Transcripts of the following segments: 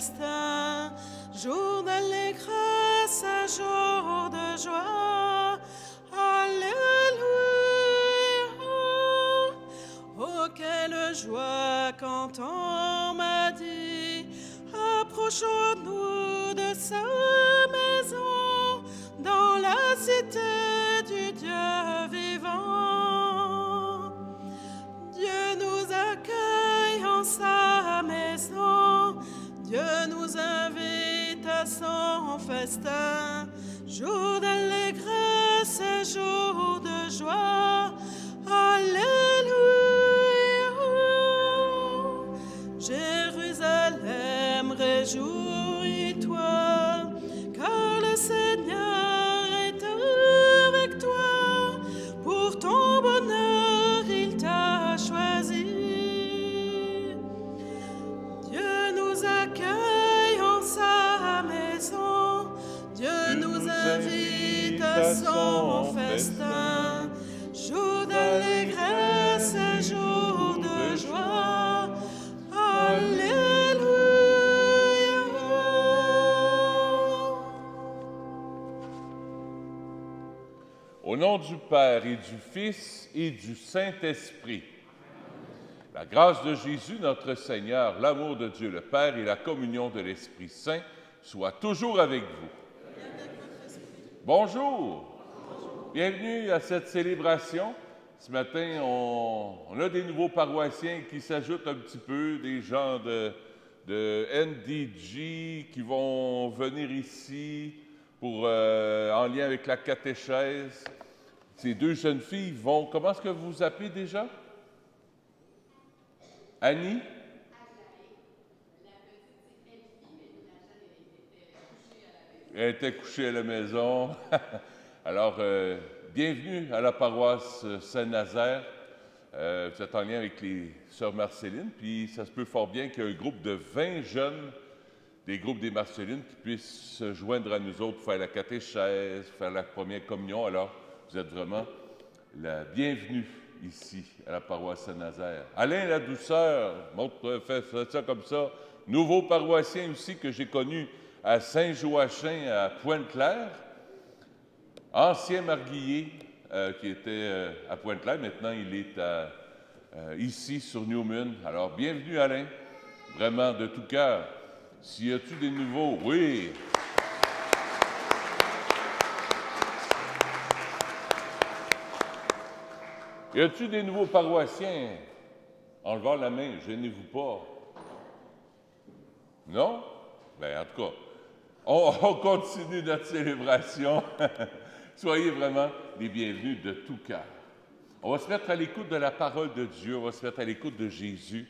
festin, jour d'allégresse, jour de joie. Alléluia. Oh, quelle joie quand on m'a dit, approchons-nous de sa maison, dans la cité du Dieu vivant. Dieu nous accueille en sa maison, Dieu nous invite à son festin, jour d'allégresse et jour de joie. Alléluia. Jérusalem, réjouis-toi, car le Seigneur est avec toi. Pour ton bonheur, il t'a choisi. Dieu nous accueille en sa maison, Dieu nous invite à son festin, jour d'allégresse et jour de joie. Alléluia. Au nom du Père et du Fils et du Saint-Esprit, la grâce de Jésus, notre Seigneur, l'amour de Dieu le Père et la communion de l'Esprit Saint soient toujours avec vous. Bonjour! Bienvenue à cette célébration. Ce matin, on a des nouveaux paroissiens qui s'ajoutent un petit peu, des gens de NDG qui vont venir ici pour, en lien avec la catéchèse. Ces deux jeunes filles vont... Comment est-ce que vous vous appelez déjà? Annie? Elle était couchée à la maison. Alors, bienvenue à la paroisse Saint-Nazaire. Vous êtes en lien avec les sœurs Marcellines, puis ça se peut fort bien qu'il y ait un groupe de 20 jeunes des groupes des Marcellines qui puissent se joindre à nous autres pour faire la catéchèse, faire la première communion. Alors, vous êtes vraiment la bienvenue ici, à la paroisse Saint-Nazaire. Alain La Douceur, fait ça comme ça. Nouveau paroissien aussi que j'ai connu à Saint-Joachim, à Pointe-Claire. Ancien marguillier qui était à Pointe-Claire. Maintenant, il est ici sur Newman. Alors, bienvenue Alain, vraiment de tout cœur. S'il y a-t-il des nouveaux? Oui! Y a-t-il des nouveaux paroissiens? En levant la main, gênez-vous pas. Non? Bien, en tout cas, on continue notre célébration. Soyez vraiment les bienvenus de tout cœur. On va se mettre à l'écoute de la parole de Dieu, on va se mettre à l'écoute de Jésus.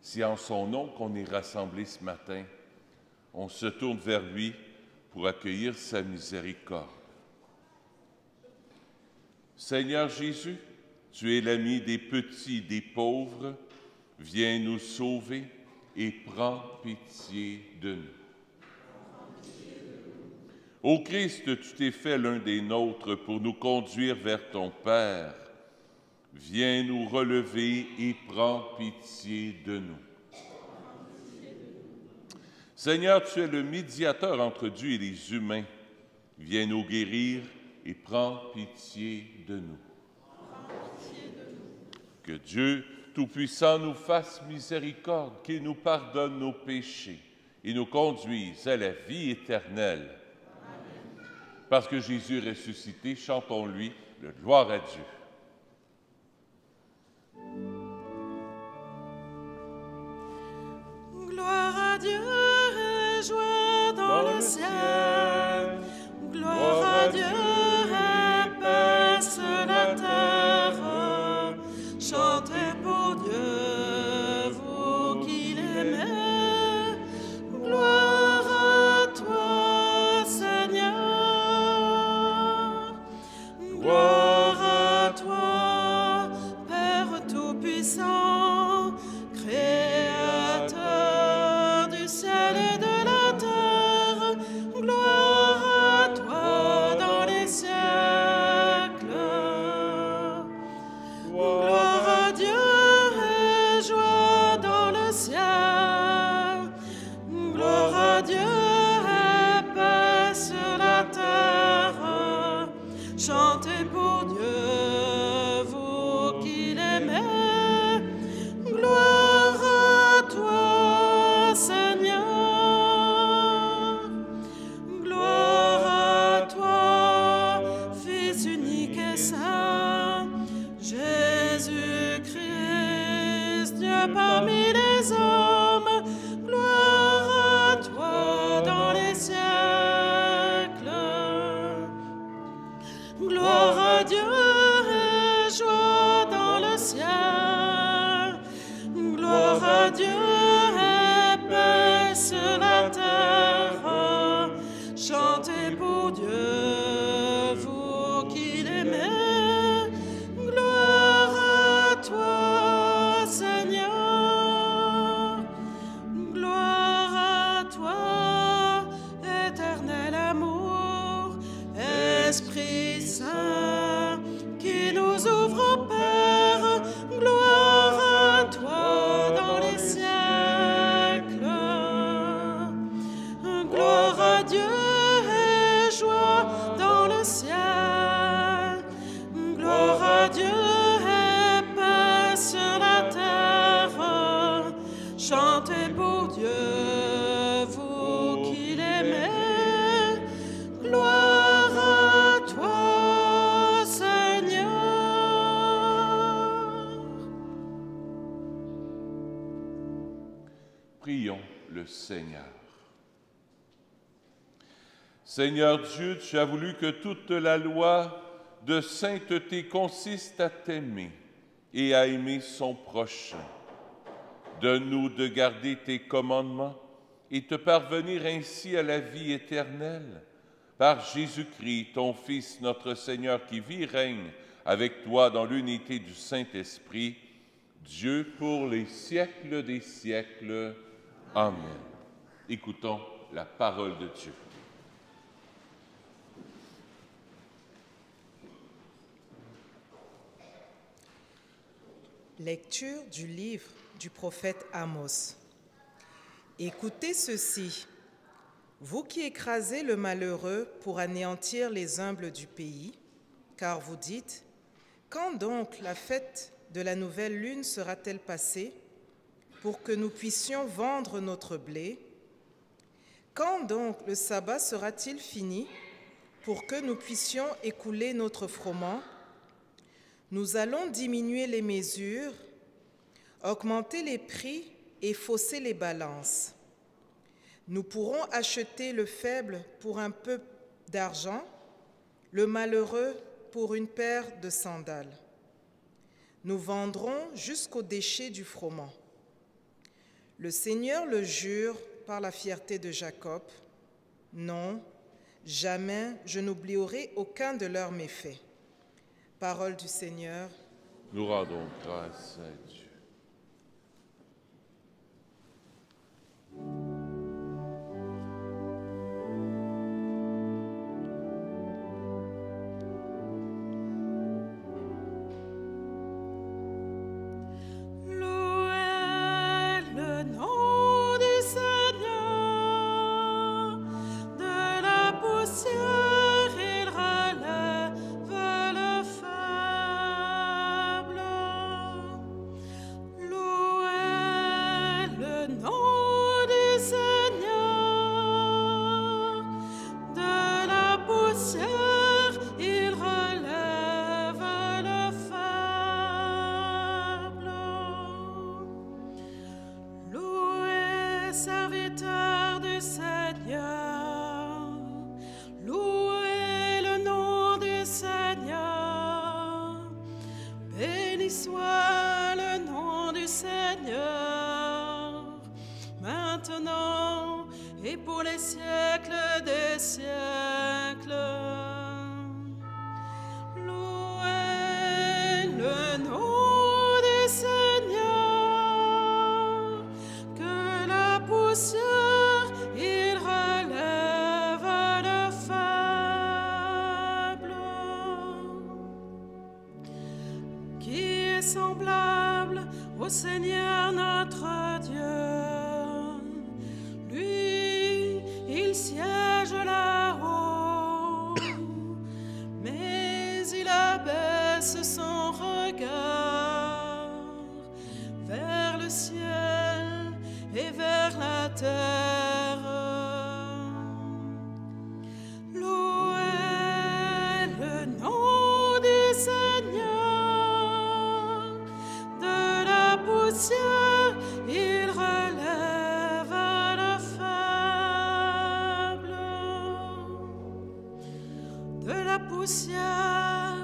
C'est en son nom qu'on est rassemblés ce matin. On se tourne vers lui pour accueillir sa miséricorde. Seigneur Jésus, tu es l'ami des petits, des pauvres. Viens nous sauver et prends pitié de nous. Ô Christ, tu t'es fait l'un des nôtres pour nous conduire vers ton Père. Viens nous relever et prends pitié de nous. Seigneur, tu es le médiateur entre Dieu et les humains. Viens nous guérir et prends pitié de nous. Que Dieu Tout-Puissant nous fasse miséricorde, qu'il nous pardonne nos péchés et nous conduise à la vie éternelle. Amen. Parce que Jésus est ressuscité, chantons-lui le gloire à Dieu. Gloire à Dieu et joie dans le ciel. Gloire à Dieu et paix sur la terre. Chantez pour Dieu, vous qui l'aimez. Gloire à toi, Seigneur. Gloire à toi, Père Tout-Puissant, Créateur du ciel et de la terre. Gloire à toi dans les siècles. Gloire à Dieu et joie dans le ciel. Gloire Jésus-Christ, Dieu parmi les hommes, gloire à toi dans les siècles. Gloire à Dieu et joie dans le ciel. Gloire à Dieu et paix sur la terre. Chantez pour Dieu, vous qui l'aimez. Gloire à toi, Seigneur. Gloire à toi, éternel amour, Esprit Saint, qui nous ouvre au Père. Gloire à toi dans les siècles. Gloire à Dieu et joie dans le ciel. Gloire à Dieu et paix sur la terre. Chantez pour Dieu, vous qui l'aimez. Gloire à toi, Seigneur. Prions le Seigneur. Seigneur Dieu, tu as voulu que toute la loi de sainteté consiste à t'aimer et à aimer son prochain. Donne-nous de garder tes commandements et te parvenir ainsi à la vie éternelle. Par Jésus-Christ, ton Fils, notre Seigneur, qui vit et règne avec toi dans l'unité du Saint-Esprit, Dieu pour les siècles des siècles. Amen. Écoutons la parole de Dieu. Lecture du livre du prophète Amos. Écoutez ceci, vous qui écrasez le malheureux pour anéantir les humbles du pays, car vous dites, quand donc la fête de la nouvelle lune sera-t-elle passée pour que nous puissions vendre notre blé? Quand donc le sabbat sera-t-il fini pour que nous puissions écouler notre froment? Nous allons diminuer les mesures, augmenter les prix et fausser les balances. Nous pourrons acheter le faible pour un peu d'argent, le malheureux pour une paire de sandales. Nous vendrons jusqu'au déchet du froment. Le Seigneur le jure par la fierté de Jacob, non, jamais je n'oublierai aucun de leurs méfaits. Parole du Seigneur. Nous rendons grâce à Dieu. Louez le nom du Seigneur, de la poussière il relève le faible. Louez le nom du Seigneur, de la poussière il relève le faible. Louez, serviteur du Seigneur, louez le nom du Seigneur. Béni soit le nom du Seigneur, maintenant et pour les siècles des siècles. Louez le nom du Seigneur, que la poussière il relève le faible. Qui est semblable au Seigneur notre Dieu? Lui, il siège là-haut, mais il abaisse son regard vers le ciel et vers la terre. Louez le nom du Seigneur, poussière,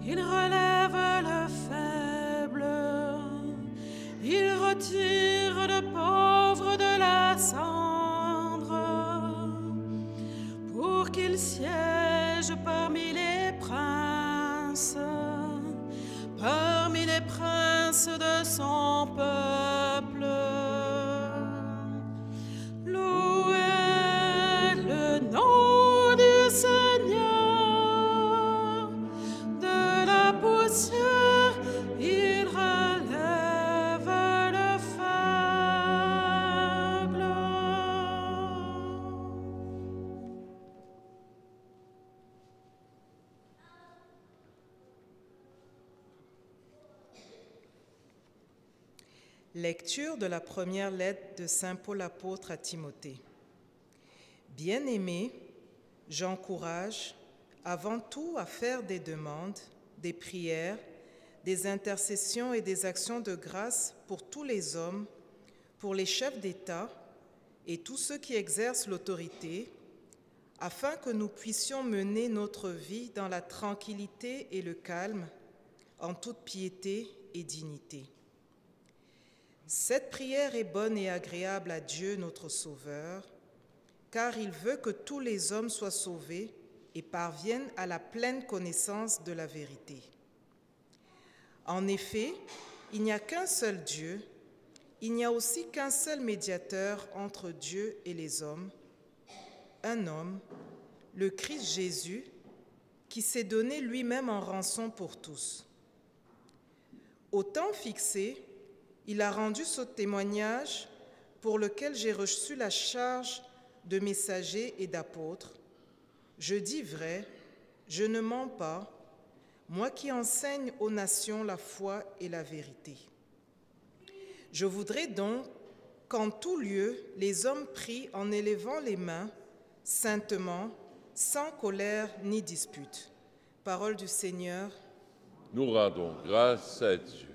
il relève le faible, il retire le pauvre de la cendre, pour qu'il siège parmi les princes de son peuple. Louez le nom du Seigneur, de la poussière il relève le faible. Lecture de la première lettre de Saint Paul apôtre à Timothée. Bien-aimés, j'encourage avant tout à faire des demandes, des prières, des intercessions et des actions de grâce pour tous les hommes, pour les chefs d'État et tous ceux qui exercent l'autorité, afin que nous puissions mener notre vie dans la tranquillité et le calme, en toute piété et dignité. Cette prière est bonne et agréable à Dieu notre Sauveur, car il veut que tous les hommes soient sauvés et parviennent à la pleine connaissance de la vérité. En effet, il n'y a qu'un seul Dieu, il n'y a aussi qu'un seul médiateur entre Dieu et les hommes, un homme, le Christ Jésus, qui s'est donné lui-même en rançon pour tous. Au temps fixé, il a rendu ce témoignage pour lequel j'ai reçu la charge de messager et d'apôtre. Je dis vrai, je ne mens pas, moi qui enseigne aux nations la foi et la vérité. Je voudrais donc qu'en tout lieu, les hommes prient en élevant les mains, saintement, sans colère ni dispute. Parole du Seigneur. Nous rendons grâce à Dieu.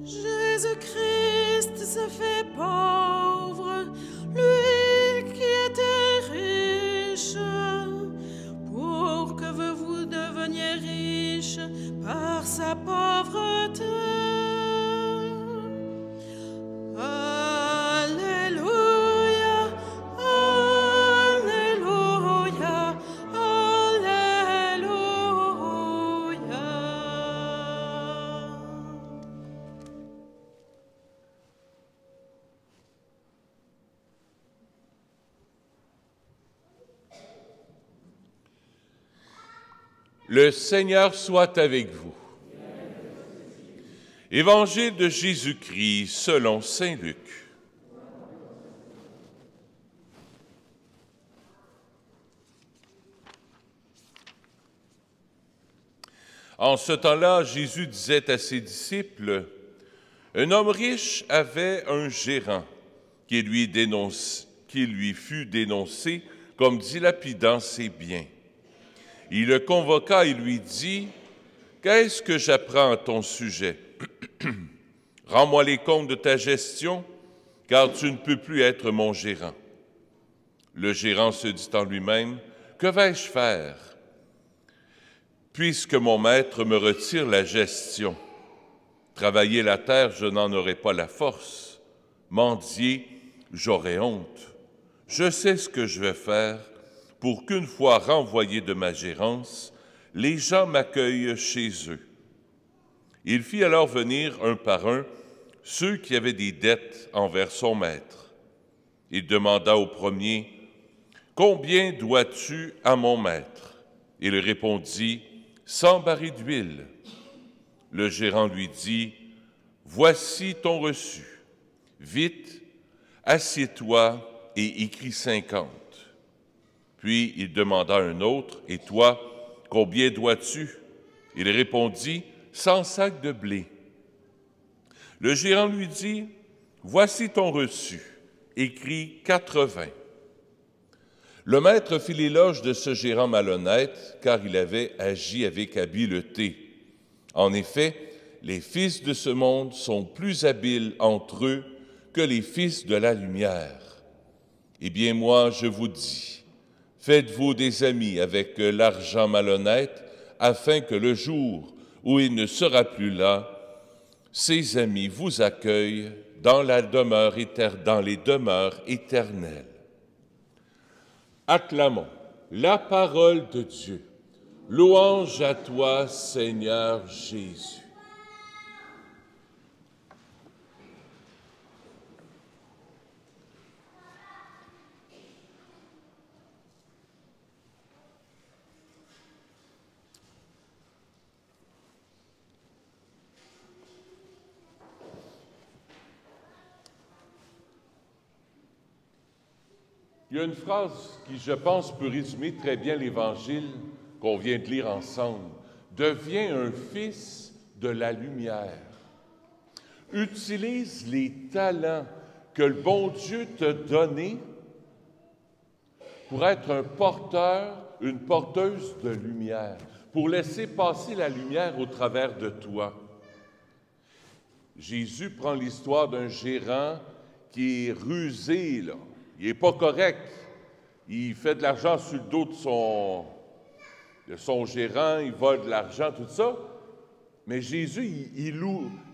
Jésus-Christ se fait pauvre, lui qui était riche, pour que vous deveniez riches par sa pauvreté. Alléluia, Alléluia, Alléluia. Le Seigneur soit avec vous. Évangile de Jésus-Christ selon saint Luc. En ce temps-là, Jésus disait à ses disciples, « Un homme riche avait un gérant qui lui fut dénoncé comme dilapidant ses biens. Il le convoqua et lui dit, « Qu'est-ce que j'apprends à ton sujet? Rends-moi les comptes de ta gestion, car tu ne peux plus être mon gérant. » Le gérant se dit en lui-même, « Que vais-je faire, puisque mon maître me retire la gestion? Travailler la terre, je n'en aurai pas la force. Mendier, j'aurai honte. Je sais ce que je vais faire pour qu'une fois renvoyé de ma gérance, les gens m'accueillent chez eux. » Il fit alors venir un par un ceux qui avaient des dettes envers son maître. Il demanda au premier, « Combien dois-tu à mon maître? » Il répondit, « 100 barils d'huile. » Le gérant lui dit, « Voici ton reçu. Vite, assieds-toi et écris 50. » Puis il demanda à un autre, « Et toi, combien dois-tu? » Il répondit, « 100 sacs de blé. » Le gérant lui dit, « Voici ton reçu. Écris 80. » Le maître fit l'éloge de ce gérant malhonnête, car il avait agi avec habileté. En effet, les fils de ce monde sont plus habiles entre eux que les fils de la lumière. Eh bien, moi, je vous dis, faites-vous des amis avec l'argent malhonnête, afin que le jour où il ne sera plus là, ces amis vous accueillent dans les demeures éternelles. Acclamons la parole de Dieu. Louange à toi, Seigneur Jésus. Il y a une phrase qui, je pense, peut résumer très bien l'Évangile qu'on vient de lire ensemble. « Deviens un fils de la lumière. » Utilise les talents que le bon Dieu t'a donnés pour être un porteur, une porteuse de lumière, pour laisser passer la lumière au travers de toi. Jésus prend l'histoire d'un gérant qui est rusé, là. Il n'est pas correct. Il fait de l'argent sur le dos de son gérant, il vole de l'argent, tout ça. Mais Jésus, il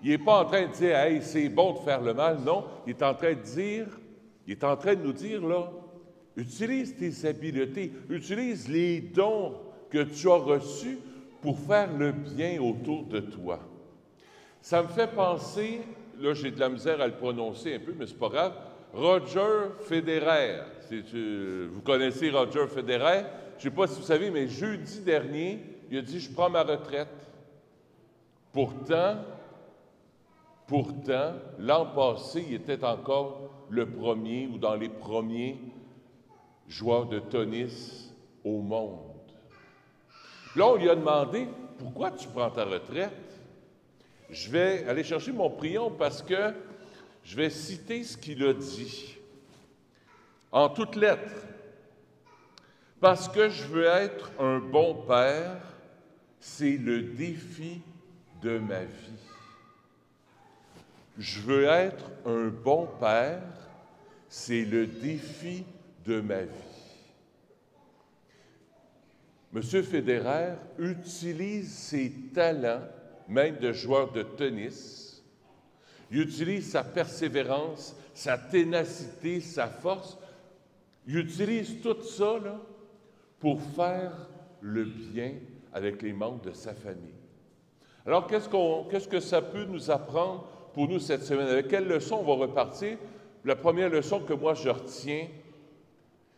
n'est pas en train de dire « Hey, c'est bon de faire le mal ». Non, il est en train de nous dire, là, utilise tes habiletés, utilise les dons que tu as reçus pour faire le bien autour de toi. Ça me fait penser, là j'ai de la misère à le prononcer un peu, mais c'est pas grave, Roger Federer. Vous connaissez Roger Federer? Je ne sais pas si vous savez, mais jeudi dernier, il a dit « Je prends ma retraite ». Pourtant, l'an passé, il était encore le premier ou dans les premiers joueurs de tennis au monde. Là, on lui a demandé « Pourquoi tu prends ta retraite? » Je vais aller chercher mon prion parce que je vais citer ce qu'il a dit, en toutes lettres. « Parce que je veux être un bon père, c'est le défi de ma vie. Je veux être un bon père, c'est le défi de ma vie. » M. Federer utilise ses talents, même de joueur de tennis. Il utilise sa persévérance, sa ténacité, sa force. Il utilise tout ça là, pour faire le bien avec les membres de sa famille. Alors, qu'est-ce que ça peut nous apprendre pour nous cette semaine? Avec quelle leçon on va repartir? La première leçon que moi je retiens,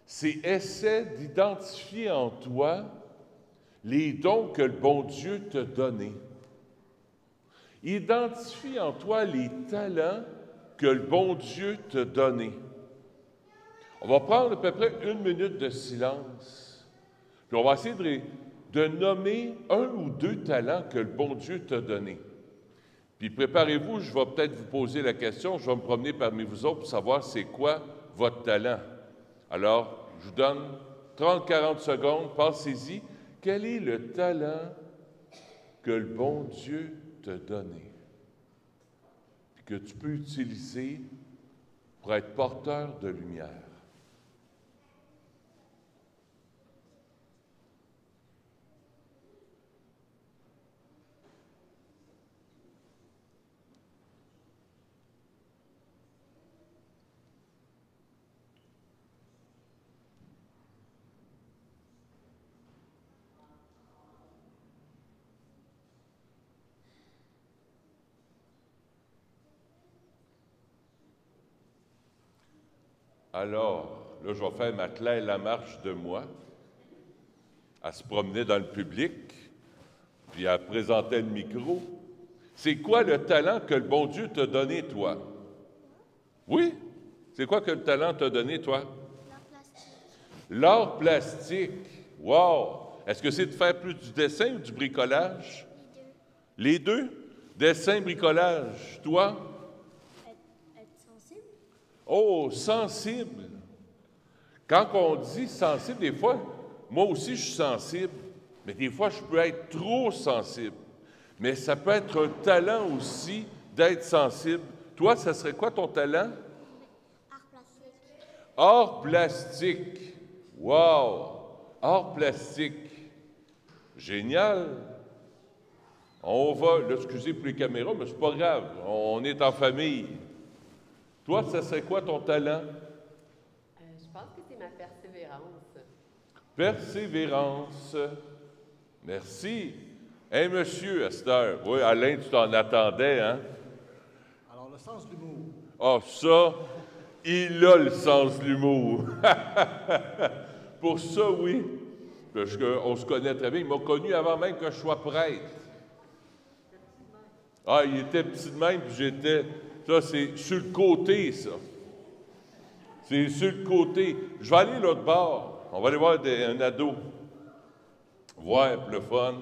c'est essaie d'identifier en toi les dons que le bon Dieu t'a donnés. Identifie en toi les talents que le bon Dieu t'a donnés. On va prendre à peu près 1 minute de silence, puis on va essayer de nommer 1 ou 2 talents que le bon Dieu t'a donnés. Puis préparez-vous, je vais peut-être vous poser la question, je vais me promener parmi vous autres pour savoir c'est quoi votre talent. Alors, je vous donne 30-40 secondes, pensez-y. Quel est le talent que le bon Dieu t'a donné, que tu peux utiliser pour être porteur de lumière? Alors, là, je vais faire ma Claire Lamarche de moi. Elle se promenait dans le public, puis elle présentait le micro. C'est quoi le talent que le bon Dieu t'a donné, toi? Oui? C'est quoi que le talent t'a donné, toi? L'art plastique. L'art plastique. Wow! Est-ce que c'est de faire plus du dessin ou du bricolage? Les deux. Les deux? Dessin, bricolage. Toi? Être sensible. Oh, sensible. Quand on dit sensible, des fois, moi aussi je suis sensible, mais des fois je peux être trop sensible. Mais ça peut être un talent aussi d'être sensible. Toi, ça serait quoi ton talent? Art plastique. Art plastique. Wow! Art plastique. Génial. On va, là, excusez pour les caméras, mais c'est pas grave. On est en famille. Toi, ça serait quoi ton talent? Je pense que c'est ma persévérance. Persévérance. Merci. Hey, monsieur, Esther. Oui, Alain, tu t'en attendais, hein? Alors, le sens de l'humour. Ah, ça, il a le sens de l'humour. Pour ça, oui. Parce qu'on se connaît très bien. Il m'a connu avant même que je sois prêtre. Ah, il était petit de même, puis j'étais... Ça, c'est sur le côté, ça. C'est sur le côté. Je vais aller l'autre bord. On va aller voir un ado. Voir, pour le fun.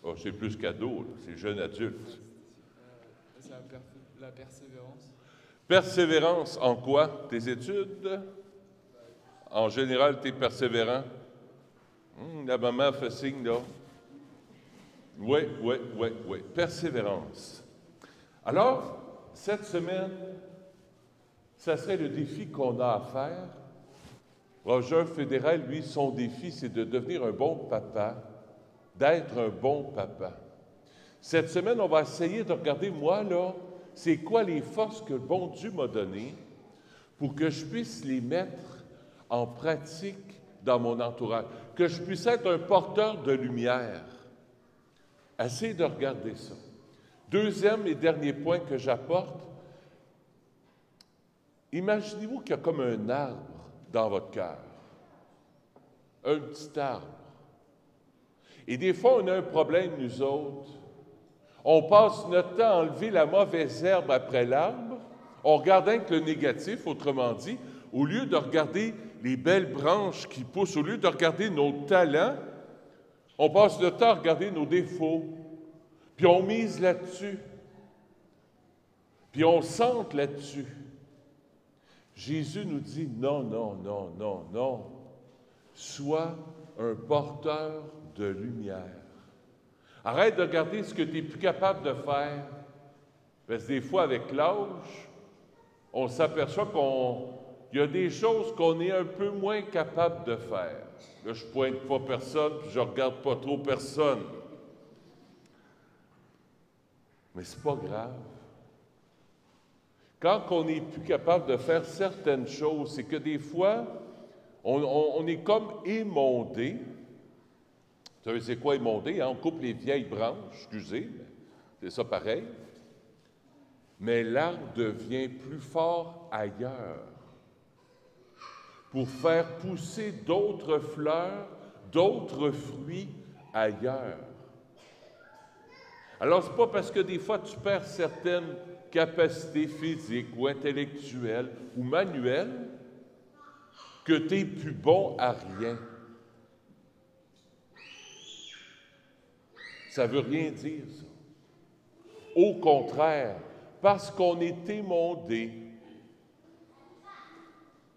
Oh, c'est plus qu'ado, là. C'est jeune adulte. C'est la persévérance. Persévérance en quoi? Tes études? En général, tu es persévérant? La maman fait signe, là. Oui. Persévérance. Alors, cette semaine, ça serait le défi qu'on a à faire. Roger Fédéral, lui, son défi, c'est de devenir un bon papa, d'être un bon papa. Cette semaine, on va essayer de regarder, moi, là, c'est quoi les forces que le bon Dieu m'a données pour que je puisse les mettre en pratique dans mon entourage, que je puisse être un porteur de lumière. Essayez de regarder ça. Deuxième et dernier point que j'apporte, imaginez-vous qu'il y a comme un arbre dans votre cœur. Un petit arbre. Et des fois, on a un problème, nous autres. On passe notre temps à enlever la mauvaise herbe après l'arbre. On regarde rien que le négatif, autrement dit, au lieu de regarder les belles branches qui poussent, au lieu de regarder nos talents, on passe le temps à regarder nos défauts. Puis on mise là-dessus. Puis on sente là-dessus. Jésus nous dit non. Sois un porteur de lumière. Arrête de regarder ce que tu n'es plus capable de faire. Parce que des fois, avec l'âge, on s'aperçoit qu'il y a des choses qu'on est un peu moins capable de faire. Là, je ne pointe pas personne, puis je ne regarde pas trop personne. Mais ce n'est pas grave. Quand on n'est plus capable de faire certaines choses, c'est que des fois, on est comme émondé. Vous savez, c'est quoi émondé? Hein? On coupe les vieilles branches, excusez, mais c'est ça pareil. Mais l'arbre devient plus fort ailleurs pour faire pousser d'autres fleurs, d'autres fruits ailleurs. Alors, ce n'est pas parce que des fois tu perds certaines capacités physiques ou intellectuelles ou manuelles que tu n'es plus bon à rien. Ça ne veut rien dire, ça. Au contraire, parce qu'on est émondé,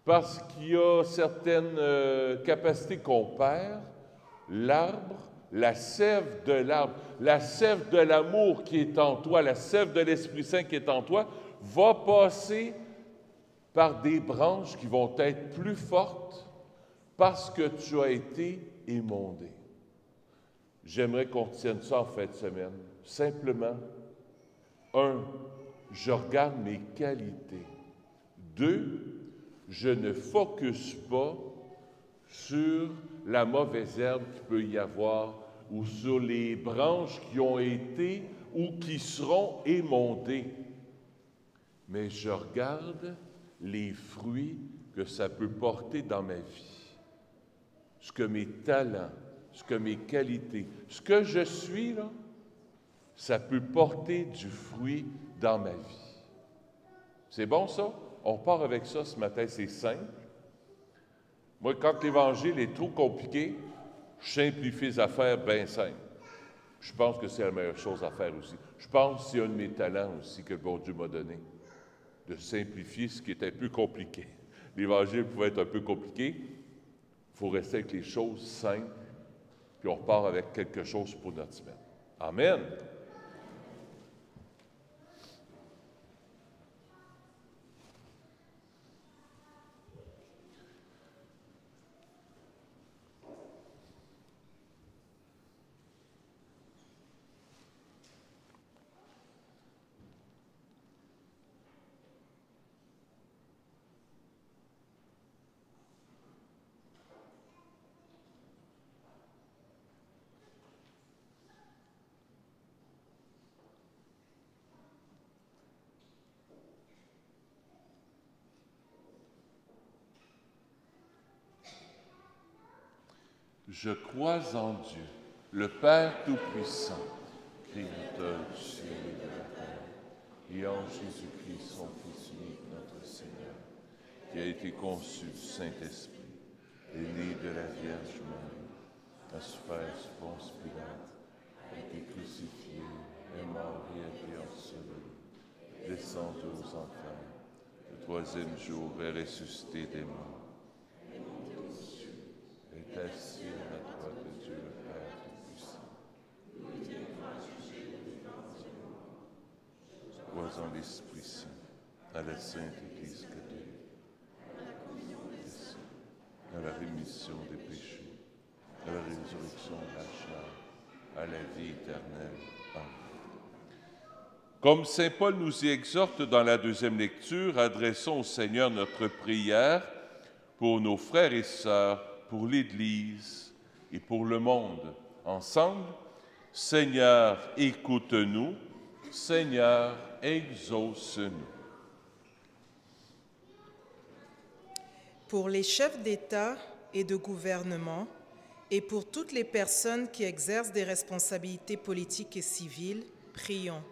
parce qu'il y a certaines capacités qu'on perd, l'arbre, la sève de l'arbre, la sève de l'amour qui est en toi, la sève de l'Esprit Saint qui est en toi, va passer par des branches qui vont être plus fortes parce que tu as été émondé. J'aimerais qu'on tienne ça en fin de semaine. Simplement, 1, je regarde mes qualités. 2, je ne focus pas sur la mauvaise herbe qu'il peut y avoir ou sur les branches qui ont été ou qui seront émondées. Mais je regarde les fruits que ça peut porter dans ma vie, ce que mes talents, ce que mes qualités, ce que je suis, là, ça peut porter du fruit dans ma vie. C'est bon, ça? On part avec ça ce matin, c'est simple. Moi, quand l'Évangile est trop compliqué, je simplifie les affaires bien simples. Je pense que c'est la meilleure chose à faire aussi. Je pense que c'est un de mes talents aussi que le bon Dieu m'a donné, de simplifier ce qui est un peu compliqué. L'Évangile pouvait être un peu compliqué. Il faut rester avec les choses simples, puis on repart avec quelque chose pour notre semaine. Amen! Je crois en Dieu, le Père Tout-Puissant, Créateur du ciel et de la terre, et en Jésus-Christ, son Fils unique, notre Seigneur, qui a été conçu du Saint-Esprit, est né de la Vierge Marie, a souffert sous Ponce Pilate, a été crucifié, est mort et a été enseveli, descendu aux enfers, le troisième jour est ressuscité des morts, est assis à la droite de Dieu le Père Tout-Puissant. Crois en l'Esprit Saint, à la Sainte Église catholique, à la communion des saints, à la rémission des péchés, à la résurrection de la chair, à la vie éternelle. Amen. Comme saint Paul nous y exhorte dans la deuxième lecture, adressons au Seigneur notre prière pour nos frères et sœurs, pour l'Église et pour le monde. Ensemble, Seigneur, écoute-nous. Seigneur, exauce-nous. Pour les chefs d'État et de gouvernement et pour toutes les personnes qui exercent des responsabilités politiques et civiles, prions.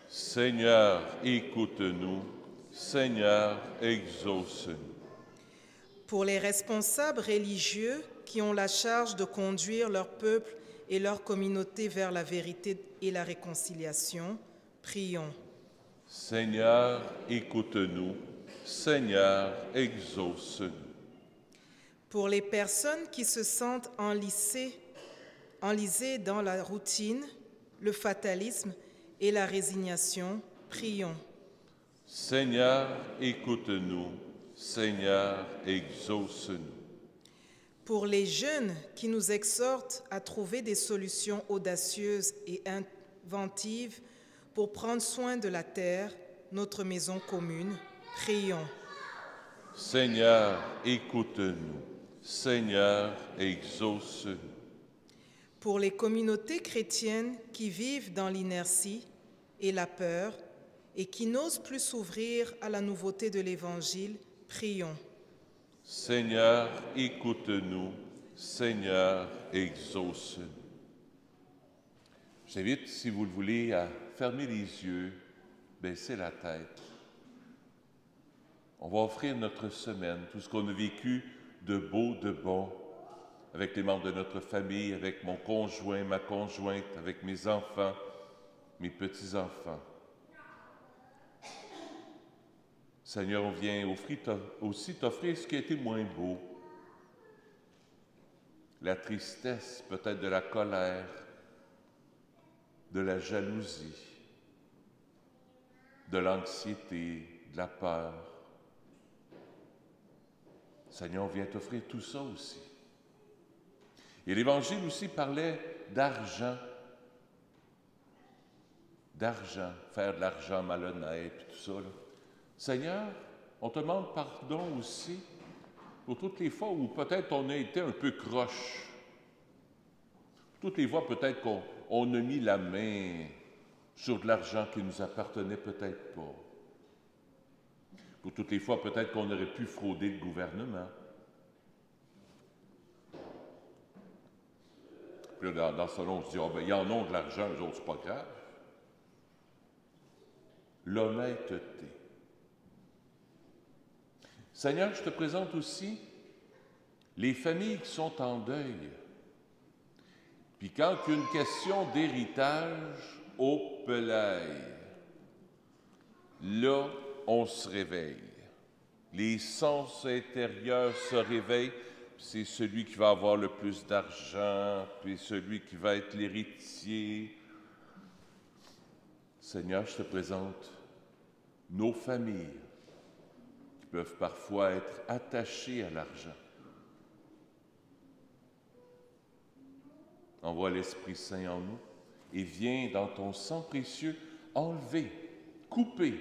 Seigneur, écoute-nous. Seigneur, exauce-nous. Pour les responsables religieux qui ont la charge de conduire leur peuple et leur communauté vers la vérité et la réconciliation, prions. Seigneur, écoute-nous. Seigneur, exauce-nous. Pour les personnes qui se sentent enlisées dans la routine, le fatalisme et la résignation, prions. Seigneur, écoute-nous. Seigneur, exauce-nous. Pour les jeunes qui nous exhortent à trouver des solutions audacieuses et inventives pour prendre soin de la terre, notre maison commune, prions. Seigneur, écoute-nous. Seigneur, exauce-nous. Pour les communautés chrétiennes qui vivent dans l'inertie et la peur et qui n'osent plus s'ouvrir à la nouveauté de l'Évangile, prions. Seigneur, écoute-nous. Seigneur, exauce-nous. J'invite, si vous le voulez, à fermer les yeux, baisser la tête. On va offrir notre semaine, tout ce qu'on a vécu de beau, de bon, avec les membres de notre famille, avec mon conjoint, ma conjointe, avec mes enfants, mes petits-enfants. Seigneur, on vient aussi t'offrir ce qui a été moins beau. La tristesse, peut-être de la colère, de la jalousie, de l'anxiété, de la peur. Seigneur, on vient t'offrir tout ça aussi. Et l'Évangile aussi parlait d'argent. D'argent, faire de l'argent malhonnête, tout ça, là. Seigneur, on te demande pardon aussi pour toutes les fois où peut-être on a été un peu croche. Toutes les fois peut-être qu'on a mis la main sur de l'argent qui nous appartenait peut-être pas. Pour toutes les fois, peut-être qu'on aurait pu frauder le gouvernement. Puis là, dans ce salon, on se dit, ah, ben, ils en ont de l'argent, eux autres, c'est pas grave. L'honnêteté. Seigneur, je te présente aussi les familles qui sont en deuil. Puis quand il y a une question d'héritage, au pelaille, là, on se réveille. Les sens intérieurs se réveillent. C'est celui qui va avoir le plus d'argent, puis celui qui va être l'héritier. Seigneur, je te présente nos familles qui peuvent parfois être attachées à l'argent. Envoie l'Esprit Saint en nous et viens dans ton sang précieux enlever, couper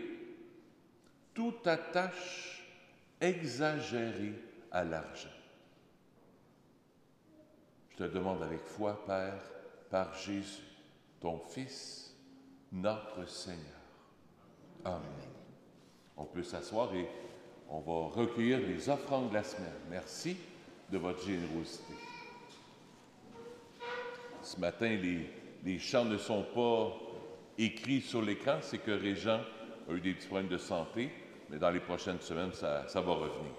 toute attache exagérée à l'argent. Je te demande avec foi, Père, par Jésus, ton Fils, notre Seigneur. Amen. On peut s'asseoir et on va recueillir les offrandes de la semaine. Merci de votre générosité. Ce matin, les chants ne sont pas écrits sur l'écran, c'est que Régent a eu des petits problèmes de santé, mais dans les prochaines semaines, ça va revenir.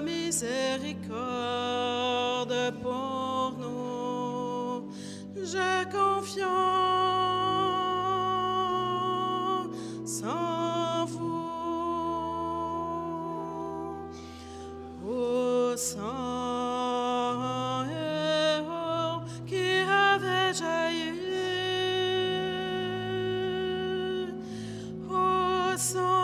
Miséricorde pour nous, j'ai confiance en vous, au sang et eau qui avait jailli, au sang.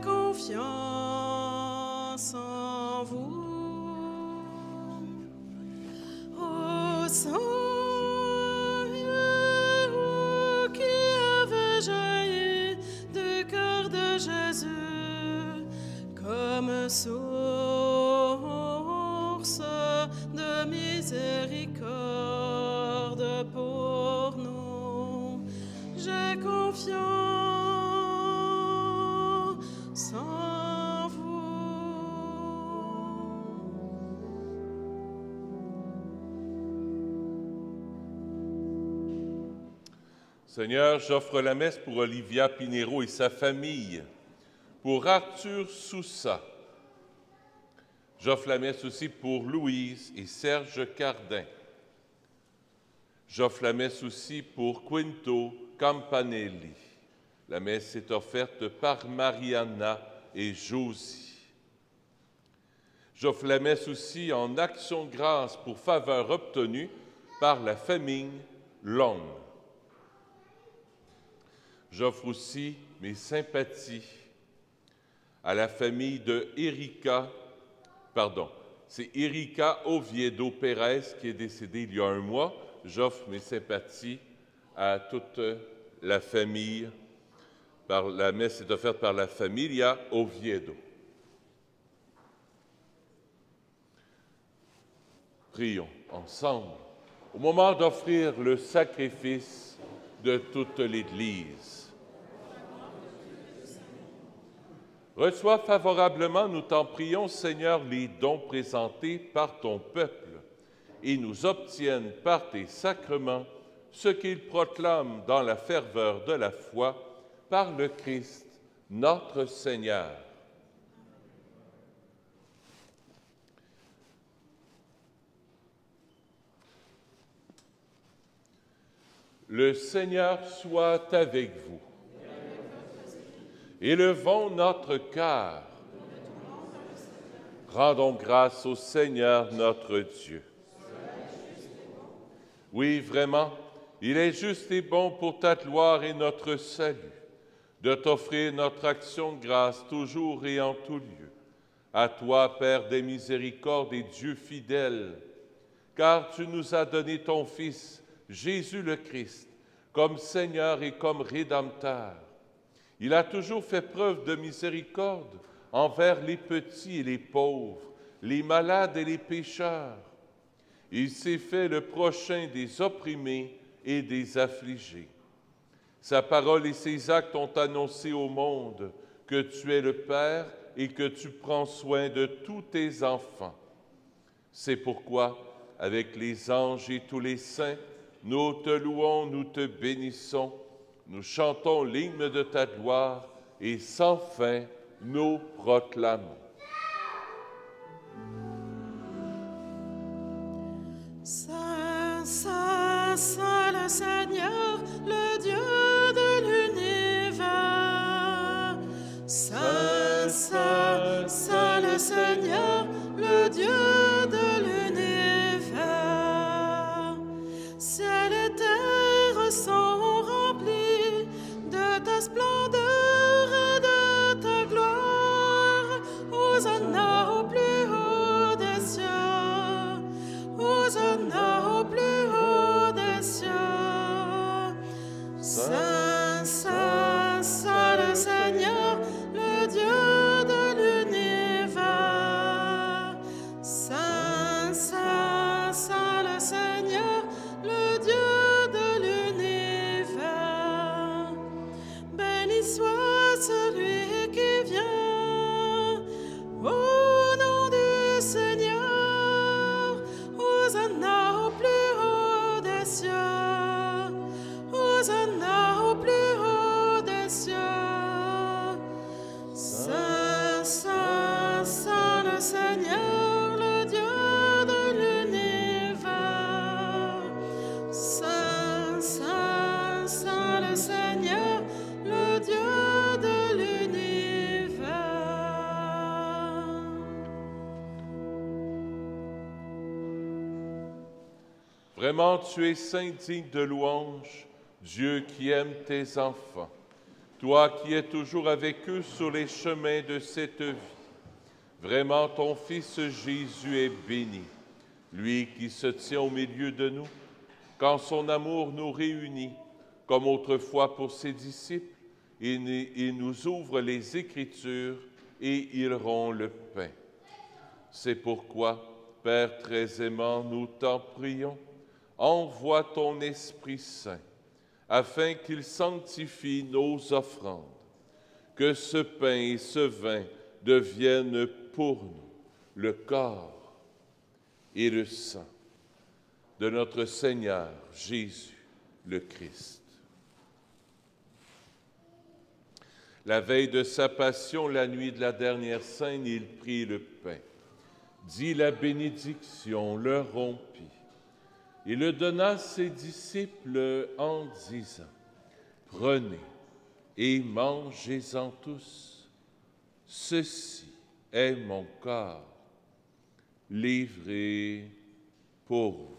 Confiance en vous, au sang qui avait jailli du cœur de Jésus comme source de miséricorde pour nous. J'ai confiance en vous. Seigneur, j'offre la messe pour Olivia Pinero et sa famille, pour Arthur Soussa. J'offre la messe aussi pour Louise et Serge Cardin. J'offre la messe aussi pour Quinto Campanelli. La messe est offerte par Mariana et Josie. J'offre la messe aussi en action de grâce pour faveur obtenue par la famille Long. J'offre aussi mes sympathies à la famille de Erika, c'est Erika Oviedo Pérez qui est décédée il y a un mois. J'offre mes sympathies à toute la famille. La messe est offerte par la Familia Oviedo. Prions ensemble au moment d'offrir le sacrifice de toute l'Église. Reçois favorablement, nous t'en prions, Seigneur, les dons présentés par ton peuple et nous obtienne par tes sacrements ce qu'ils proclament dans la ferveur de la foi par le Christ, notre Seigneur. Le Seigneur soit avec vous. Élevons notre cœur. Rendons grâce au Seigneur notre Dieu. Oui, vraiment, il est juste et bon pour ta gloire et notre salut de t'offrir notre action de grâce toujours et en tout lieu. À toi, Père des miséricordes et Dieu fidèle, car tu nous as donné ton Fils, Jésus le Christ, comme Seigneur et comme Rédempteur. Il a toujours fait preuve de miséricorde envers les petits et les pauvres, les malades et les pécheurs. Il s'est fait le prochain des opprimés et des affligés. Sa parole et ses actes ont annoncé au monde que tu es le Père et que tu prends soin de tous tes enfants. C'est pourquoi, avec les anges et tous les saints, nous te louons, nous te bénissons, nous chantons l'hymne de ta gloire et sans fin nous proclamons. Saint, Saint, Saint le Seigneur, le Dieu de l'univers. Saint, Saint, Saint le Seigneur, le Dieu de l'univers. Ciel et terre sont remplis de ta splendeur et de ta gloire. Hosanna au plus haut des cieux. Hosanna au plus haut des cieux. Saint, Saint, Saint le Seigneur, le Dieu de l'univers. Saint, Saint, Saint le Seigneur, le Dieu de l'univers. Béni soit celui qui vient au nom du Seigneur. Hosanna au plus haut des cieux. Hosanna au plus haut des cieux. Saint, Saint, Saint le Seigneur, le Dieu de l'univers. Saint, Saint, Saint le Seigneur, le Dieu de l'univers. Vraiment, tu es saint, digne de louange, Dieu qui aime tes enfants, toi qui es toujours avec eux sur les chemins de cette vie. Vraiment, ton Fils Jésus est béni, lui qui se tient au milieu de nous, quand son amour nous réunit, comme autrefois pour ses disciples, il nous ouvre les Écritures et il rompt le pain. C'est pourquoi, Père très aimant, nous t'en prions, envoie ton Esprit Saint, afin qu'il sanctifie nos offrandes, que ce pain et ce vin deviennent pour nous le corps et le sang de notre Seigneur Jésus le Christ. La veille de sa passion, la nuit de la dernière scène, il prit le pain, dit la bénédiction, le rompit. Il le donna à ses disciples en disant, « Prenez et mangez-en tous. Ceci est mon corps, livré pour vous. »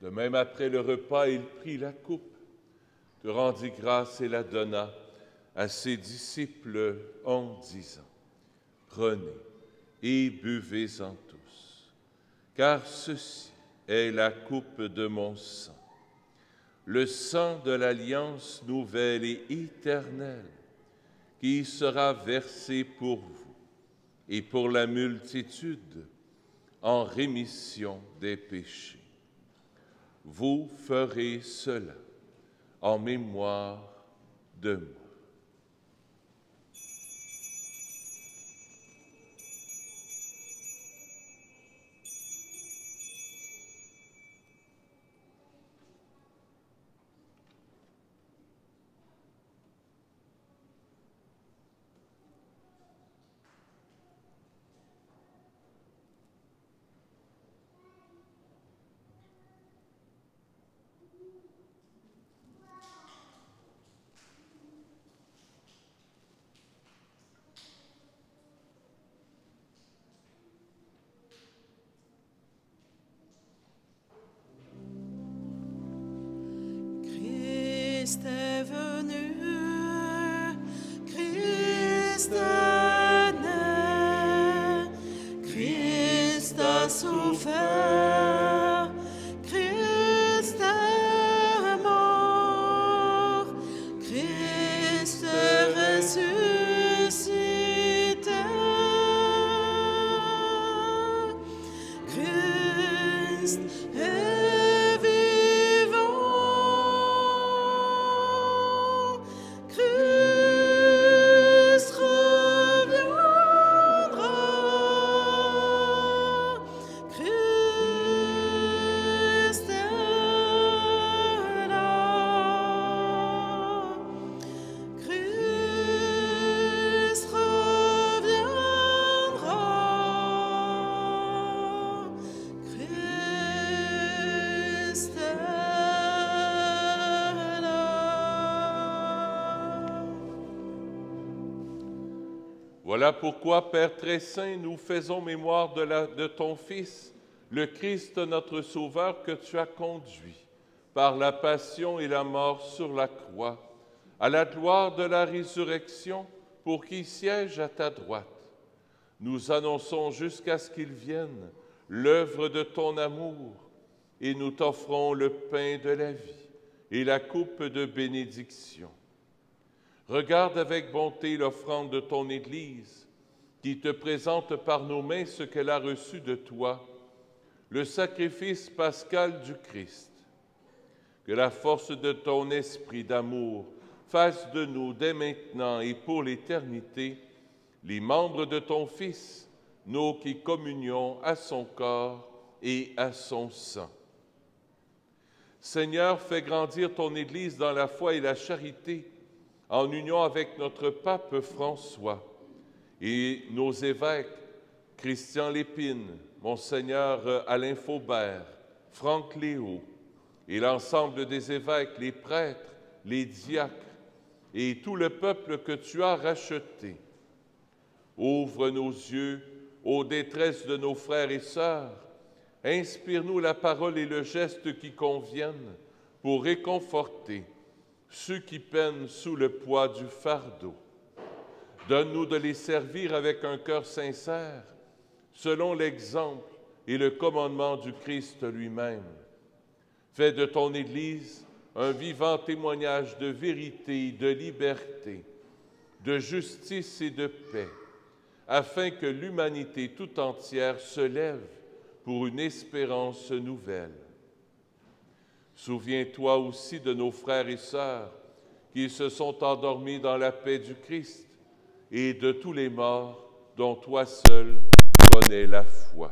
De même, après le repas, il prit la coupe, te rendit grâce et la donna à ses disciples en disant, « Prenez et buvez-en tous, car ceci est la coupe de mon sang, le sang de l'alliance nouvelle et éternelle, qui sera versé pour vous et pour la multitude en rémission des péchés. Vous ferez cela en mémoire de moi. Christ est venu, Christ est né, Christ a souffert, Christ est mort, Christ est ressuscité, Christ est vivant. Christ reviendra, Christ est là, Christ reviendra, Christ est là. Voilà pourquoi, Père très saint, nous faisons mémoire de ton Fils, le Christ notre Sauveur, que tu as conduit par la passion et la mort sur la croix, à la gloire de la résurrection, pour qu'il siège à ta droite. Nous annonçons jusqu'à ce qu'il vienne l'œuvre de ton amour, et nous t'offrons le pain de la vie et la coupe de bénédiction. Regarde avec bonté l'offrande de ton Église, qui te présente par nos mains ce qu'elle a reçu de toi, le sacrifice pascal du Christ. Que la force de ton esprit d'amour fasse de nous, dès maintenant et pour l'éternité, les membres de ton Fils, nous qui communions à son corps et à son sang. Seigneur, fais grandir ton Église dans la foi et la charité, en union avec notre pape François et nos évêques, Christian Lépine, Monseigneur Alain Faubert, Franck Léo, et l'ensemble des évêques, les prêtres, les diacres et tout le peuple que tu as racheté. Ouvre nos yeux aux détresses de nos frères et sœurs. Inspire-nous la parole et le geste qui conviennent pour réconforter ceux qui peinent sous le poids du fardeau. Donne-nous de les servir avec un cœur sincère, selon l'exemple et le commandement du Christ lui-même. Fais de ton Église un vivant témoignage de vérité, de liberté, de justice et de paix, afin que l'humanité tout entière se lève pour une espérance nouvelle. Souviens-toi aussi de nos frères et sœurs qui se sont endormis dans la paix du Christ et de tous les morts dont toi seul connais la foi.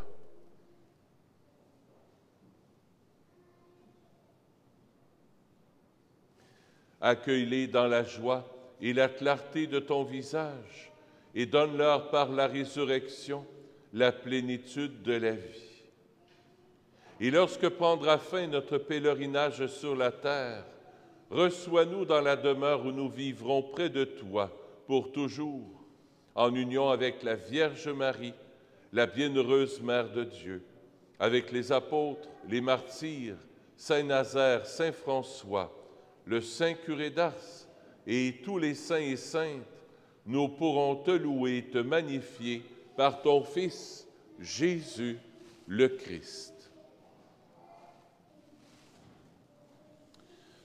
Accueille-les dans la joie et la clarté de ton visage et donne-leur par la résurrection la plénitude de la vie. Et lorsque prendra fin notre pèlerinage sur la terre, reçois-nous dans la demeure où nous vivrons près de toi pour toujours, en union avec la Vierge Marie, la bienheureuse Mère de Dieu, avec les apôtres, les martyrs, Saint Nazaire, Saint François, le Saint Curé d'Ars et tous les saints et saintes. Nous pourrons te louer et te magnifier par ton Fils, Jésus, le Christ.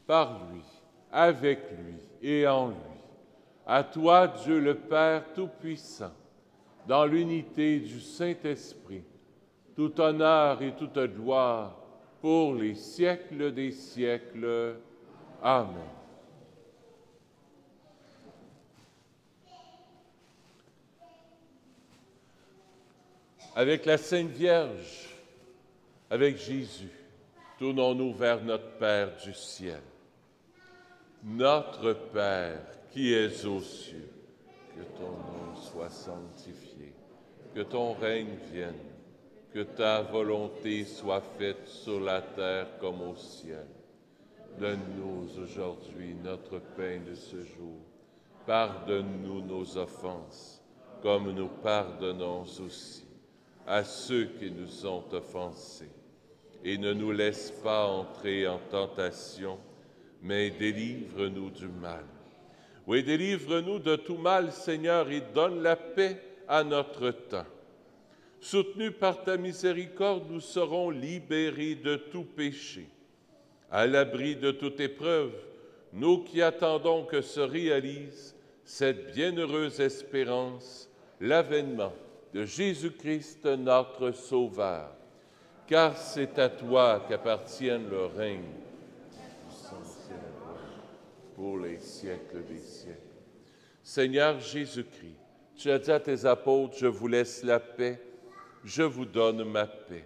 Par lui, avec lui et en lui, à toi, Dieu le Père Tout-Puissant, dans l'unité du Saint-Esprit, tout honneur et toute gloire pour les siècles des siècles. Amen. Avec la Sainte Vierge, avec Jésus, tournons-nous vers notre Père du ciel. Notre Père qui es aux cieux, que ton nom soit sanctifié, que ton règne vienne, que ta volonté soit faite sur la terre comme au ciel. Donne-nous aujourd'hui notre pain de ce jour. Pardonne-nous nos offenses, comme nous pardonnons aussi à ceux qui nous ont offensés. Et ne nous laisse pas entrer en tentation, mais délivre-nous du mal. Oui, délivre-nous de tout mal, Seigneur, et donne la paix à notre temps. Soutenus par ta miséricorde, nous serons libérés de tout péché. À l'abri de toute épreuve, nous qui attendons que se réalise cette bienheureuse espérance, l'avènement de Jésus-Christ, notre Sauveur. Car c'est à toi qu'appartiennent le règne, pour les siècles des siècles. Seigneur Jésus-Christ, tu as dit à tes apôtres, je vous laisse la paix, je vous donne ma paix.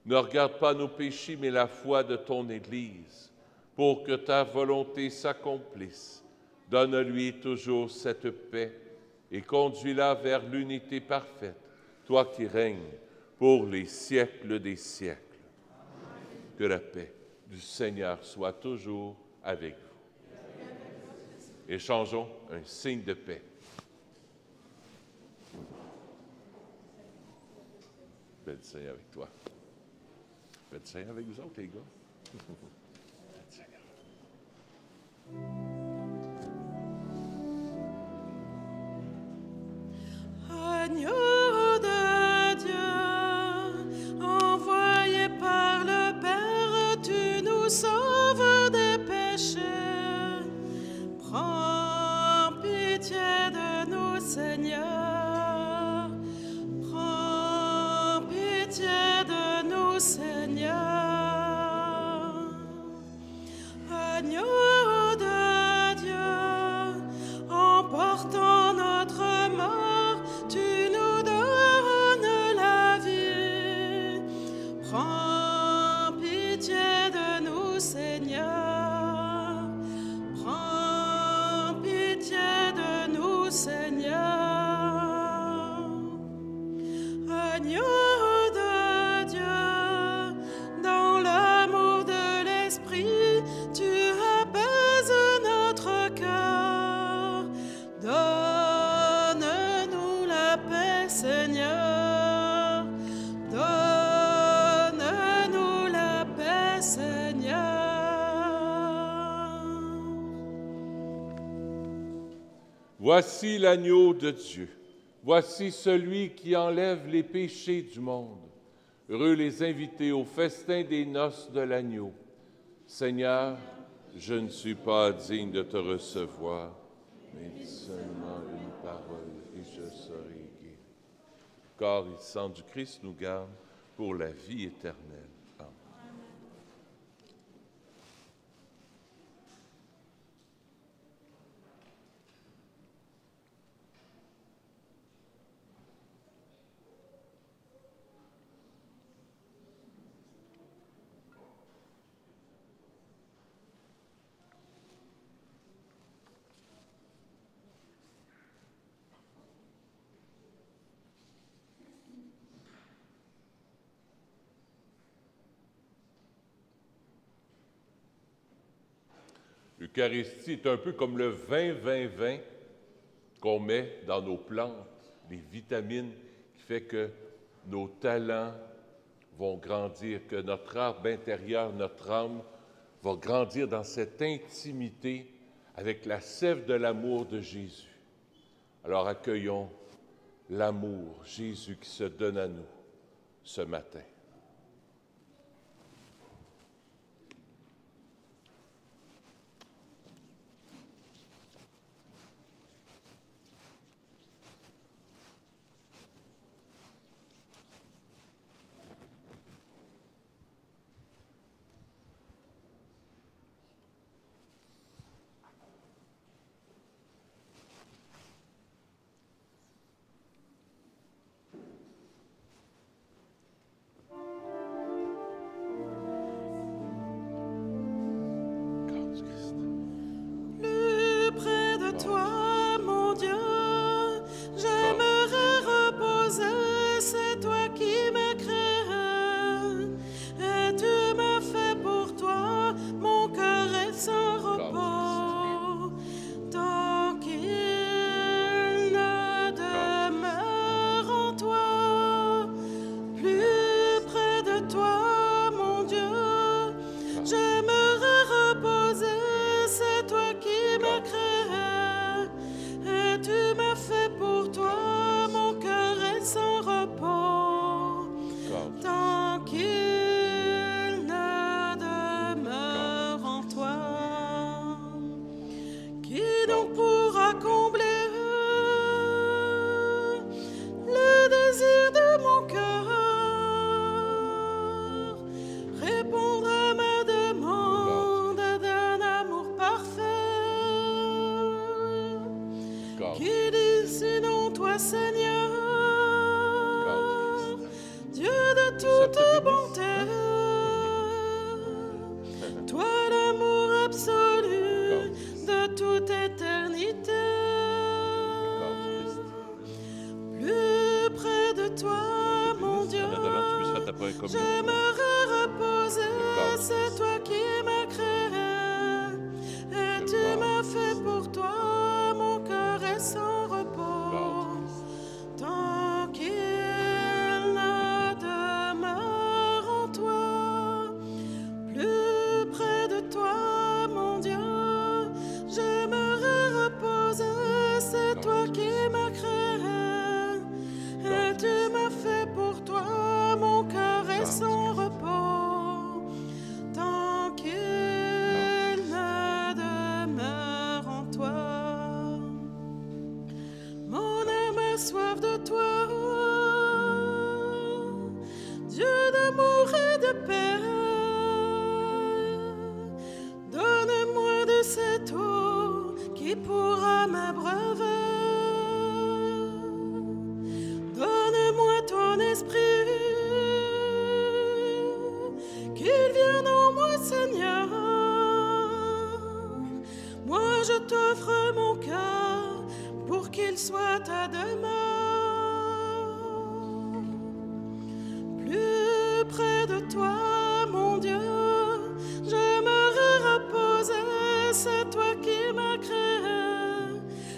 Ne regarde pas nos péchés, mais la foi de ton Église, pour que ta volonté s'accomplisse. Donne-lui toujours cette paix et conduis-la vers l'unité parfaite, toi qui règnes pour les siècles des siècles. Que la paix du Seigneur soit toujours avec vous. Échangeons un signe de paix. Paix du Seigneur avec toi. Paix du Seigneur avec vous autres, les gars. Paix du Seigneur. Agneau de Dieu, envoyé par le Père, tu nous sauves des péchés. Prends pitié de nous, Seigneur. Prends pitié de nous, Seigneur. Agneau de Dieu, emportant notre mort, tu nous donnes la vie. Prends pitié de nous, Seigneur. Prends pitié de nous, Seigneur. Agneau de Dieu, dans l'amour de l'Esprit, tu apaises notre cœur. Donne-nous la paix, Seigneur. Donne-nous la paix, Seigneur. Voici l'agneau de Dieu. Voici celui qui enlève les péchés du monde. Heureux les invités au festin des noces de l'agneau. Seigneur, je ne suis pas digne de te recevoir, mais dis seulement une parole et je serai guéri. Corps et sang du Christ nous garde pour la vie éternelle. Amen. L'Eucharistie est un peu comme le 20-20-20 qu'on met dans nos plantes, les vitamines qui fait que nos talents vont grandir, que notre arbre intérieur, notre âme va grandir dans cette intimité avec la sève de l'amour de Jésus. Alors accueillons l'amour, Jésus qui se donne à nous ce matin. de bonté, toi l'amour absolu de toute éternité. Plus près de toi, mon Dieu, j'aimerais reposer. C'est toi qui m'as créé et tu m'as fait pour toi. Mon cœur est sans repos tant qu'il ne demeure en toi. Plus près de toi, mon Dieu, j'aimerais reposer. C'est toi qui m'as créé et tu m'as fait pour toi. Mon cœur est sans repos tant qu'il ne demeure en toi. Mon âme a soif de toi, Dieu d'amour et de paix. Donne-moi de cette eau qui pourra m'abreuver. Donne-moi ton esprit, qu'il vienne en moi, Seigneur. Moi, je t'offre mon cœur pour qu'il soit à demeure. Plus près de toi, mon Dieu, j'aimerais reposer. C'est toi qui m'as créé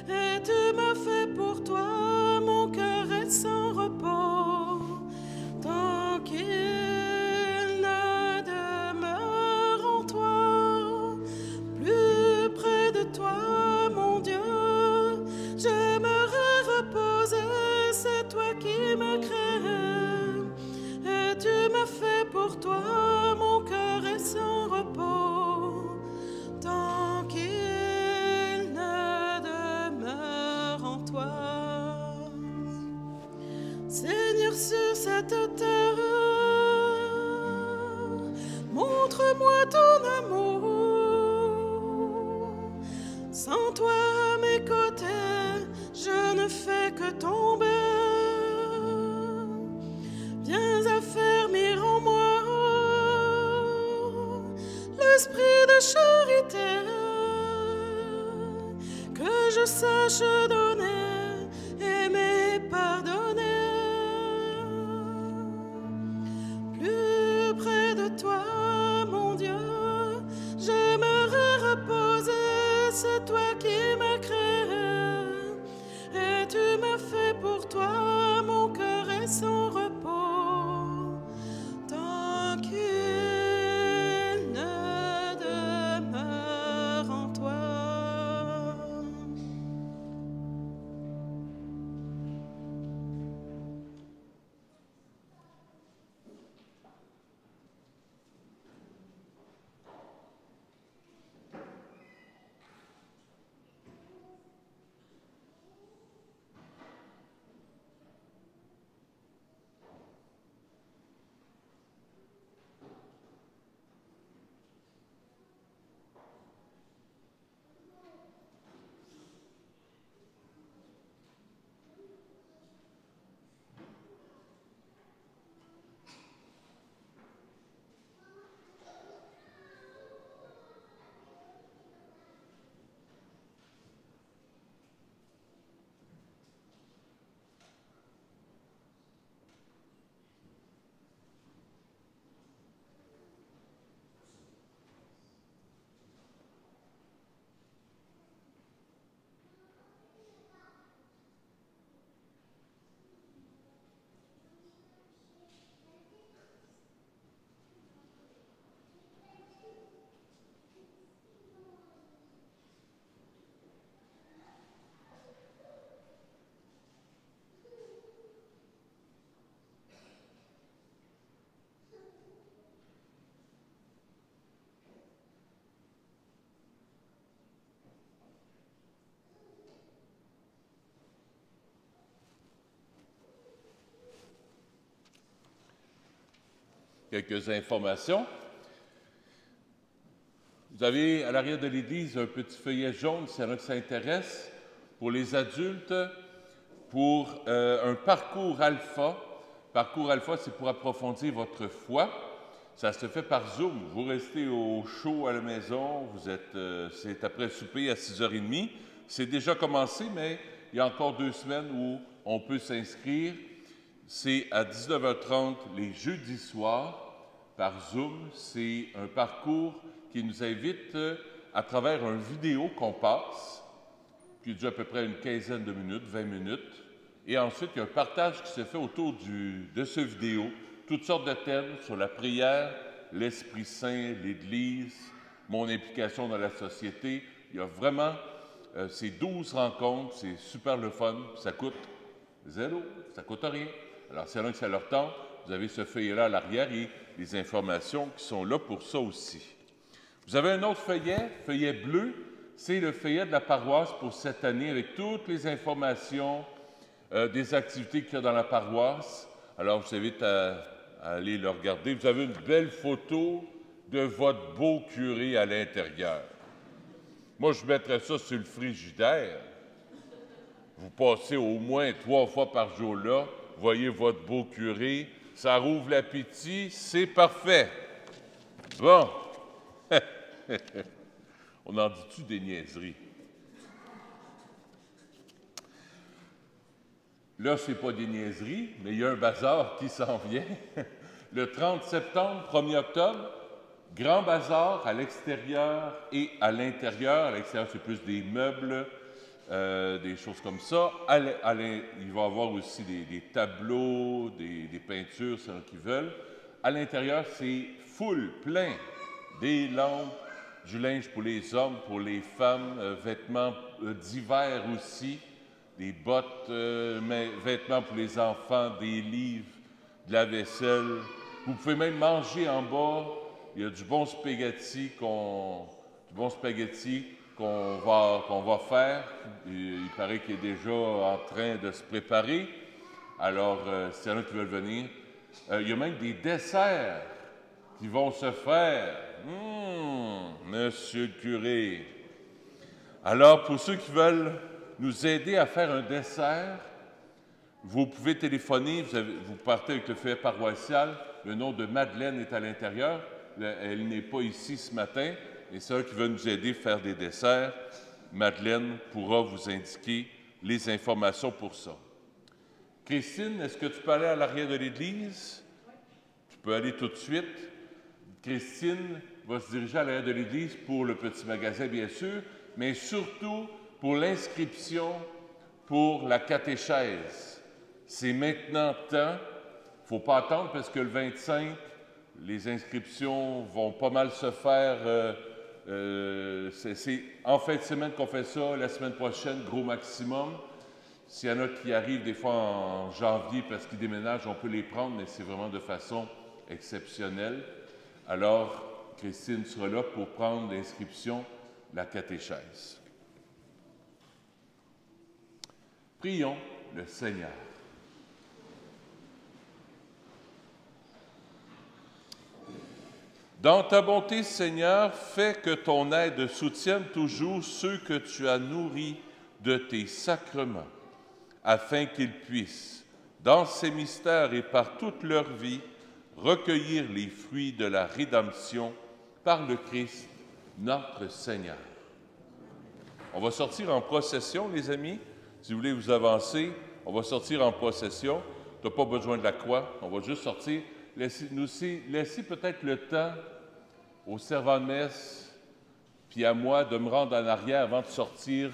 et tu m'as fait pour toi. Mon cœur est sans repos tant qu'il ne demeure en toi. Plus près de toi, mon Dieu, j'aimerais reposer. C'est toi qui m'as créé et tu m'as fait pour toi. Mon cœur est sans repos tant qu'il ne demeure en toi. Seigneur, sur cette terre, montre-moi ton amour. Sans toi à mes côtés, je ne fais que tomber. Viens affermir en moi l'esprit de charité, que je sache donner, aimer, pardonner. Plus près de toi, mon Dieu, j'aimerais reposer. C'est toi qui m'as créé et tu m'as fait pour toi. Mon cœur est sans repos tant qu'il ne demeure en toi. Quelques informations. Vous avez à l'arrière de l'église un petit feuillet jaune, s'il y en a qui s'intéressent, pour les adultes, pour un parcours alpha Parcours Alpha, c'est pour approfondir votre foi. Ça se fait par Zoom. Vous restez au chaud à la maison, c'est après le souper à 6h30. C'est déjà commencé, mais il y a encore 2 semaines où on peut s'inscrire. C'est à 19h30 les jeudis soirs par Zoom. C'est un parcours qui nous invite à travers une vidéo qu'on passe, qui dure à peu près une quinzaine de minutes, 20 minutes. Et ensuite, il y a un partage qui se fait autour de ce vidéo, toutes sortes de thèmes sur la prière, l'Esprit Saint, l'Église, mon implication dans la société. Il y a vraiment ces 12 rencontres, c'est super le fun, ça coûte 0, ça coûte rien. Alors, s'il y en a qui ça leur tente, vous avez ce feuillet-là à l'arrière et les informations qui sont là pour ça aussi. Vous avez un autre feuillet bleu, c'est le feuillet de la paroisse pour cette année avec toutes les informations des activités qu'il y a dans la paroisse. Alors, je vous invite à aller le regarder. Vous avez une belle photo de votre beau curé à l'intérieur. Moi, je mettrais ça sur le frigidaire. Vous passez au moins 3 fois par jour là, voyez votre beau curé, ça rouvre l'appétit, c'est parfait. Bon. On en dit-tu des niaiseries? Là, ce n'est pas des niaiseries, mais il y a un bazar qui s'en vient. Le 30 septembre, 1er octobre, grand bazar à l'extérieur et à l'intérieur. À l'extérieur, c'est plus des meubles, des choses comme ça. Il va y avoir aussi des tableaux, des peintures, c'est ce qu'ils veulent. À l'intérieur, c'est full, plein. Des lampes, du linge pour les hommes, pour les femmes, vêtements d'hiver aussi. Des bottes, vêtements pour les enfants, des livres, de la vaisselle. Vous pouvez même manger en bas. Il y a du bon spaghetti qu'on va faire. Il paraît qu'il est déjà en train de se préparer. Alors, s'il y en a qui veulent venir. Il y a même des desserts qui vont se faire. Monsieur le curé. Alors, pour ceux qui veulent nous aider à faire un dessert, vous pouvez téléphoner, vous partez avec le feuillet paroissial, le nom de Madeleine est à l'intérieur, elle n'est pas ici ce matin, et ceux qui veulent nous aider à faire des desserts, Madeleine pourra vous indiquer les informations pour ça. Christine, est-ce que tu peux aller à l'arrière de l'église? Tu peux aller tout de suite. Christine va se diriger à l'arrière de l'église pour le petit magasin, bien sûr, mais surtout pour l'inscription pour la catéchèse. C'est maintenant temps. Il ne faut pas attendre parce que le 25, les inscriptions vont pas mal se faire. C'est en fin de semaine qu'on fait ça, la semaine prochaine, gros maximum. S'il y en a qui arrivent des fois en janvier parce qu'ils déménagent, on peut les prendre, mais c'est vraiment de façon exceptionnelle. Alors, Christine sera là pour prendre l'inscription, la catéchèse. Prions le Seigneur. Dans ta bonté, Seigneur, fais que ton aide soutienne toujours ceux que tu as nourris de tes sacrements, afin qu'ils puissent, dans ces mystères et par toute leur vie, recueillir les fruits de la rédemption par le Christ, notre Seigneur. On va sortir en procession, les amis. Si vous voulez vous avancer, on va sortir en procession. Tu n'as pas besoin de la croix, on va juste sortir. Laissez peut-être le temps au servant de messe, puis à moi, de me rendre en arrière avant de sortir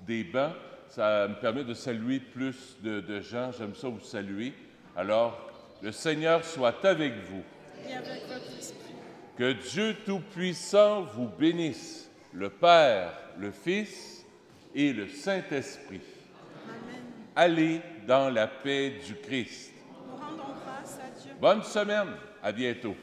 des bancs. Ça me permet de saluer plus de gens. J'aime ça vous saluer. Alors, le Seigneur soit avec vous. Et avec votre esprit. Que Dieu Tout-Puissant vous bénisse, le Père, le Fils et le Saint-Esprit. Amen. Allez dans la paix du Christ. Nous rendons grâce à Dieu. Bonne semaine. À bientôt.